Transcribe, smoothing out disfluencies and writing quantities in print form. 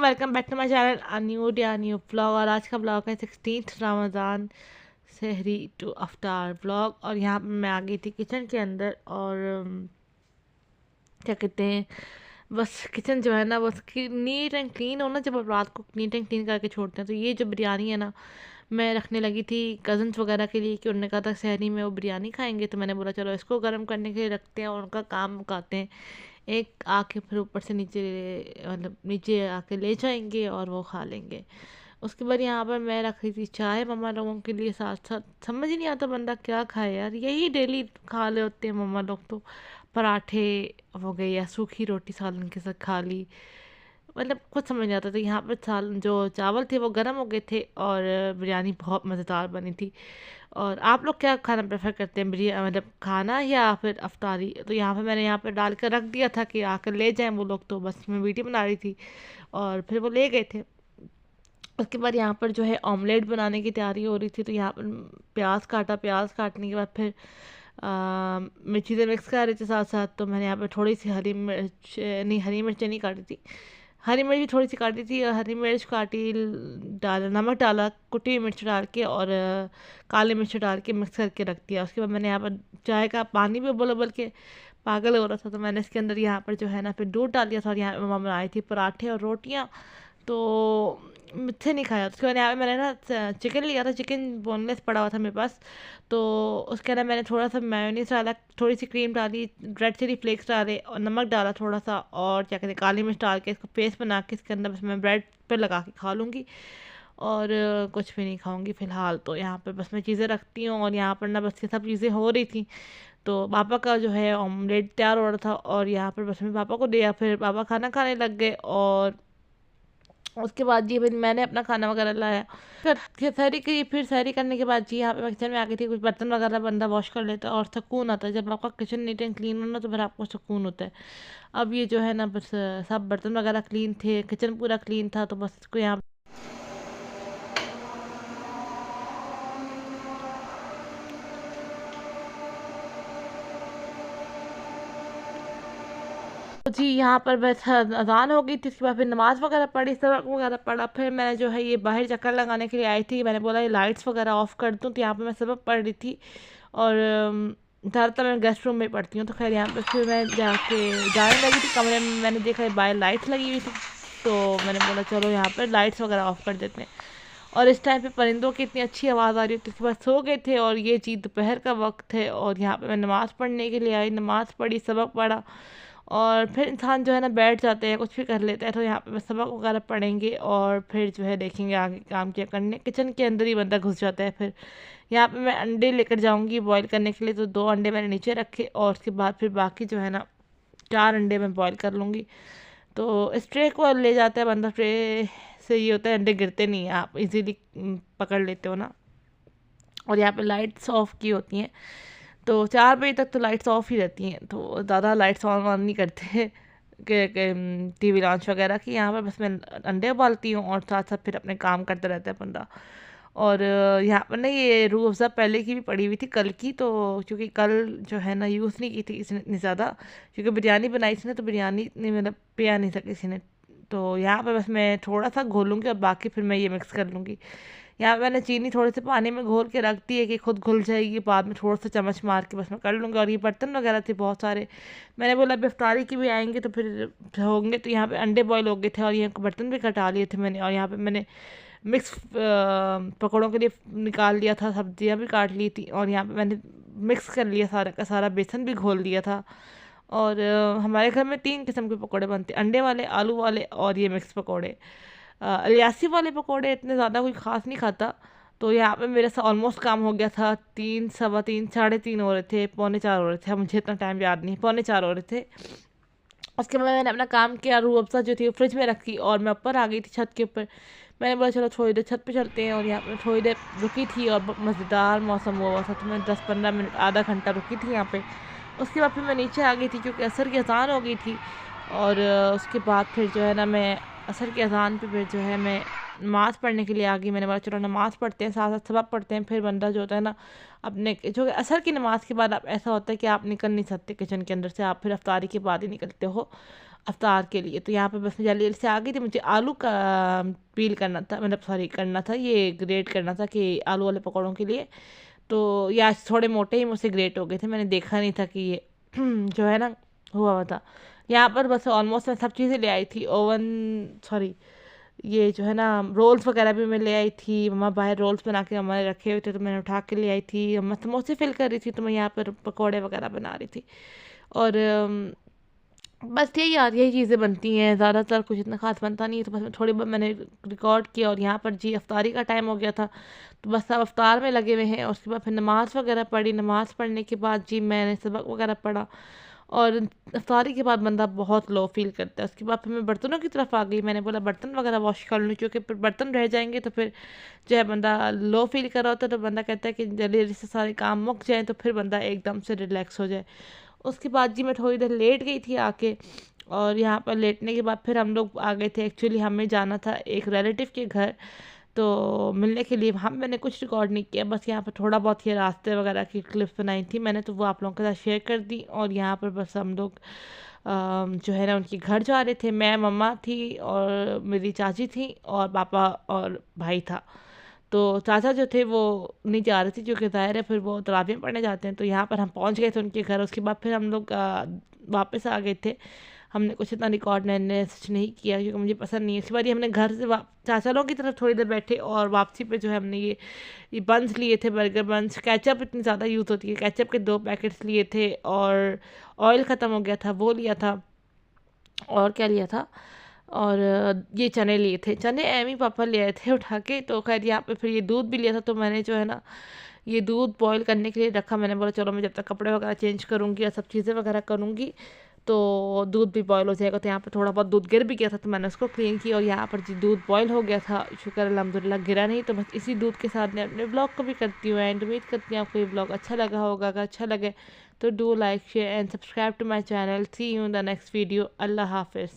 Welcome back to my channel a new vlog. और आज का व्लॉग है 16th रमज़ान सहरी टू अफ्तार व्लॉग। और यहाँ पे मैं आ गई थी किचन के अंदर और क्या कहते हैं, बस किचन जो है ना बस नीट एंड क्लीन होना। जब आप रात को नीट एंड क्लीन करके छोड़ते हैं तो ये जो बिरयानी है ना, मैं रखने लगी थी कज़न्स वगैरह के लिए कि उन्होंने कहा था सहरी में वो बिरयानी खाएंगे, तो मैंने बोला चलो इसको गर्म करने के लिए रखते हैं और उनका काम मुकाते हैं। एक आके फिर ऊपर से नीचे मतलब नीचे आके ले जाएंगे और वो खा लेंगे। उसके बाद यहाँ पर मैं रख रही थी चाय मम्मा लोगों के लिए साथ साथ। समझ ही नहीं आता बंदा क्या खाए यार, यही डेली खा ले होते हैं मम्मा लोग तो। पराठे हो गए या सूखी रोटी सालन के साथ खा ली, मतलब कुछ समझ नहीं आता। तो यहाँ पर साल जो चावल थे वो गर्म हो गए थे और बिरयानी बहुत मज़ेदार बनी थी। और आप लोग क्या खाना प्रेफर करते हैं, बिरयानी मतलब खाना या फिर अफ्तारी? तो यहाँ पे मैंने यहाँ पे डाल कर रख दिया था कि आकर ले जाएं वो लोग, तो बस मैं वीडियो बना रही थी और फिर वो ले गए थे। उसके बाद यहाँ पर जो है ऑमलेट बनाने की तैयारी हो रही थी, तो यहाँ पर प्याज काटा, प्याज काटने के बाद फिर मिर्ची से मिक्स कर रहे थे साथ साथ। तो मैंने यहाँ पे थोड़ी सी हरी मिर्च नहीं, हरी मिर्च नहीं काटी थी, हरी मिर्च भी थोड़ी सी काटी थी और हरी मिर्च काटी, डाला नमक, डाला कुटी हुई मिर्च डाल के और काली मिर्च डाल के मिक्स करके रख दिया। उसके बाद मैंने यहाँ पर चाय का पानी भी उबल उबल के पागल हो रहा था, तो मैंने इसके अंदर यहाँ पर जो है ना फिर दूध डाल दिया था। और यहाँ पे मम्मा बनाई थी पराठे और रोटियाँ, तो मुझसे नहीं खाया। उसके बाद यहाँ पे मैंने ना चिकन लिया था, चिकन बोनलेस पड़ा हुआ था मेरे पास, तो उसके अंदर मैंने थोड़ा सा मेयोनीज डाला, थोड़ी सी क्रीम डाली, रेड चिली फ्लेक्स डाले और नमक डाला थोड़ा सा, और क्या कहते हैं काली मिर्च डाल के इसको पेस्ट बना के इसके अंदर बस मैं ब्रेड पे लगा के खा लूँगी। और कुछ भी नहीं खाऊंगी फ़िलहाल। तो यहाँ पर बस मैं चीज़ें रखती हूँ और यहाँ पर ना बस ये सब चीज़ें हो रही थी। तो पापा का जो है ऑमलेट तैयार हो रहा था और यहाँ पर बस मैं पापा को दिया, फिर पापा खाना खाने लग गए। और उसके बाद जी फिर मैंने अपना खाना वगैरह लाया, फिर सहरी की, फिर सहरी करने के बाद जी यहाँ पे मैं किचन में आ गई थी। कुछ बर्तन वगैरह बंदा वॉश कर लेता है और सुकून आता है जब आपका किचन नीट एंड क्लीन हो ना, तो फिर आपको सुकून होता है। अब ये जो है ना बस सब बर्तन वगैरह क्लीन थे, किचन पूरा क्लीन था, तो बस इसको यहाँ जी यहाँ पर बस अज़ान हो गई थी। उसके बाद फिर नमाज़ वगैरह पढ़ी, सबक वगैरह पढ़ा। फिर मैं जो है ये बाहर चक्कर लगाने के लिए आई थी, मैंने बोला ये लाइट्स वगैरह ऑफ़ कर दूँ, तो यहाँ पे मैं सबक पढ़ रही थी। और ज़्यादातर मैं गेस्ट रूम में पढ़ती हूँ, तो खैर यहाँ पे फिर मैं जाके जाने लगी थी कमरे में, मैंने देखा बाहर लाइट्स लगी हुई थी, तो मैंने बोला चलो यहाँ पर लाइट्स वगैरह ऑफ़ कर देते हैं। और इस टाइम पे परिंदों की इतनी अच्छी आवाज़ आ रही थी, उसके बाद सो गए थे। और ये जी दोपहर का वक्त है और यहाँ पे मैं नमाज़ पढ़ने के लिए आई, नमाज़ पढ़ी, सबक पढ़ा। और फिर इंसान जो है ना बैठ जाते हैं, कुछ भी कर लेता है, तो यहाँ पे बस सबक वगैरह पढ़ेंगे और फिर जो है देखेंगे आगे काम क्या करने। किचन के अंदर ही बंदा घुस जाता है। फिर यहाँ पे मैं अंडे लेकर जाऊँगी बॉईल करने के लिए, तो 2 अंडे मैंने नीचे रखे और उसके बाद फिर बाकी जो है ना 4 अंडे मैं बॉईल कर लूँगी। तो इस ट्रे को ले जाता है बंदा, ट्रे से ये होता है अंडे गिरते नहीं हैं, आप इजीली पकड़ लेते हो ना। और यहाँ पे लाइट्स ऑफ की होती हैं, तो 4 बजे तक तो लाइट्स ऑफ ही रहती हैं, तो ज़्यादा लाइट्स ऑन नहीं करते हैं कि टीवी लॉन्च वगैरह की। यहाँ पर बस मैं अंडे उबालती हूँ और साथ साथ फिर अपने काम करता रहता है बंदा। और यहाँ पर ना ये रूह अफ़ज़ा पहले की भी पड़ी हुई थी कल की, तो क्योंकि कल जो है ना यूज़ नहीं की थी किसी ने इतनी ज़्यादा, क्योंकि बिरयानी बनाई थी ना, तो बिरयानी इतनी मतलब पिया नहीं था किसी ने। तो यहाँ पर बस मैं थोड़ा सा घोलूँगी और बाकी फिर मैं ये मिक्स कर लूँगी। यहाँ पे मैंने चीनी थोड़े से पानी में घोल के रख दी है कि खुद घुल जाएगी, बाद में थोड़ा सा चम्मच मार के बस मैं कर लूँगी। और ये बर्तन वगैरह थे बहुत सारे, मैंने बोला अब इफ्तारी की भी आएंगे तो फिर होंगे। तो यहाँ पे अंडे बॉयल हो गए थे और ये बर्तन भी कटा लिए थे मैंने। और यहाँ पे मैंने मिक्स पकौड़ों के लिए निकाल लिया था, सब्जियाँ भी काट ली थी और यहाँ पे मैंने मिक्स कर लिया सारा का सारा, बेसन भी घोल लिया था। और हमारे घर में 3 किस्म के पकौड़े बनते, अंडे वाले, आलू वाले और ये मिक्स पकौड़े। अलियासी वाले पकौड़े इतने ज़्यादा कोई ख़ास नहीं खाता। तो यहाँ पे मेरे से ऑलमोस्ट काम हो गया था, 3, सवा 3, साढ़े 3 हो रहे थे, पौने 4 हो रहे थे, अब मुझे इतना टाइम याद नहीं, पौने 4 हो रहे थे। उसके बाद मैंने अपना काम किया, रूह अफ़ज़ा जो थी वो फ्रिज में रखी और मैं ऊपर आ गई थी छत के ऊपर। मैंने बोला चलो थोड़ी देर छत पे चलते हैं, और यहाँ पर थोड़ी देर रुकी थी और मज़ेदार मौसम हुआ था, तो मैं 10-15 मिनट, आधा घंटा रुकी थी यहाँ पे। उसके बाद फिर मैं नीचे आ गई थी क्योंकि असर की अज़ान हो गई थी। और उसके बाद फिर जो है ना मैं असर की अज़ान पे फिर जो है मैं नमाज़ पढ़ने के लिए आ गई। मैंने बोला चलो नमाज़ पढ़ते हैं, साथ साथ सबक पढ़ते हैं। फिर बंदा जो होता है ना अपने जो असर की नमाज़ के बाद आप ऐसा होता है कि आप निकल नहीं सकते किचन के अंदर से, आप फिर अफ्तारी के बाद ही निकलते हो। अफ्तार के लिए। तो यहाँ पे बस मैं जल्दी जल्दी से आ गई थी, मुझे आलू का पील करना था, मतलब सॉरी करना था, ये ग्रेट करना था कि आलू वाले पकौड़ों के लिए। तो ये आज थोड़े मोटे ही मुझसे ग्रेट हो गए थे, मैंने देखा नहीं था कि ये जो है ना हुआ हुआ था। यहाँ पर बस ऑलमोस्ट मैं सब चीज़ें ले आई थी, ओवन सॉरी ये जो है ना रोल्स वगैरह भी मैं ले आई थी। मम्मा बाहर रोल्स बना के हमारे रखे हुए थे तो मैंने उठा के ले आई थी। मम्मा समोसे फिल कर रही थी तो मैं यहाँ पर पकौड़े वगैरह बना रही थी। और बस यही यार यही चीज़ें बनती हैं, ज़्यादातर कुछ इतना खास बनता नहीं है। तो बस मैं थोड़ी बहुत मैंने रिकॉर्ड किया और यहाँ पर जी अफ्तारी का टाइम हो गया था तो बस सब अफ्तार में लगे हुए हैं। और उसके बाद फिर नमाज़ वगैरह पढ़ी, नमाज़ पढ़ने के बाद जी मैंने सबक वगैरह पढ़ा। और अफ्तारी के बाद बंदा बहुत लो फील करता है। उसके बाद फिर मैं बर्तनों की तरफ आ गई, मैंने बोला बर्तन वगैरह वॉश कर लूँ क्योंकि फिर बर्तन रह जाएंगे तो फिर जो है बंदा लो फील कर रहा होता है। तो बंदा कहता है कि जल्दी जल्दी से सारे काम मुक जाएँ तो फिर बंदा एकदम से रिलैक्स हो जाए। उसके बाद जी मैं थोड़ी देर लेट गई थी आके। और यहाँ पर लेटने के बाद फिर हम लोग आ गए थे, एक्चुअली हमें जाना था एक रिलेटिव के घर तो मिलने के लिए। वहाँ मैंने कुछ रिकॉर्ड नहीं किया, बस यहाँ पर थोड़ा बहुत ये रास्ते वगैरह की क्लिप्स बनाई थी मैंने, तो वो आप लोगों के साथ शेयर कर दी। और यहाँ पर बस हम लोग जो है ना उनके घर जा रहे थे। मैं मम्मा थी और मेरी चाची थी और पापा और भाई था। तो चाचा जो थे वो नहीं जा रहे थे क्योंकि ज़ाहिर है फिर वो तरावियाँ पढ़ने जाते हैं। तो यहाँ पर हम पहुँच गए थे उनके घर। उसके बाद फिर हम लोग वापस आ गए थे। हमने कुछ इतना रिकॉर्ड मैंने सच नहीं किया क्योंकि मुझे पसंद नहीं है। इसके बाद ये हमने घर से चाचा लोगों की तरफ थोड़ी देर बैठे और वापसी पे जो है हमने ये बंस लिए थे, बर्गर बंस। केचप इतनी ज़्यादा यूज़ होती है, केचप के 2 पैकेट्स लिए थे और ऑयल ख़त्म हो गया था वो लिया था। और क्या लिया था, और ये चने लिए थे, चने एम ही पापा ले आए थे उठा के। तो खैर यहाँ पे फिर ये दूध भी लिया था तो मैंने जो है ना ये दूध बॉईल करने के लिए रखा। मैंने बोला चलो मैं जब तक कपड़े वगैरह चेंज करूँगी या सब चीज़ें वगैरह करूँगी तो दूध भी बॉईल हो जाएगा। तो यहाँ पर थोड़ा बहुत दूध गिर भी गया था तो मैंने उसको क्लीन किया और यहाँ पर जी दूध बॉईल हो गया था, शुक्र अल्हम्दुलिल्लाह गिरा नहीं। तो बस इसी दूध के साथ मैं अपने ब्लॉग को भी करती हूँ एंड उम्मीद करती हूँ आपको ये ब्लॉग अच्छा लगा होगा। अगर अच्छा लगे तो do like share and subscribe to my channel. See you in the next video. अल्लाह हाफिज़।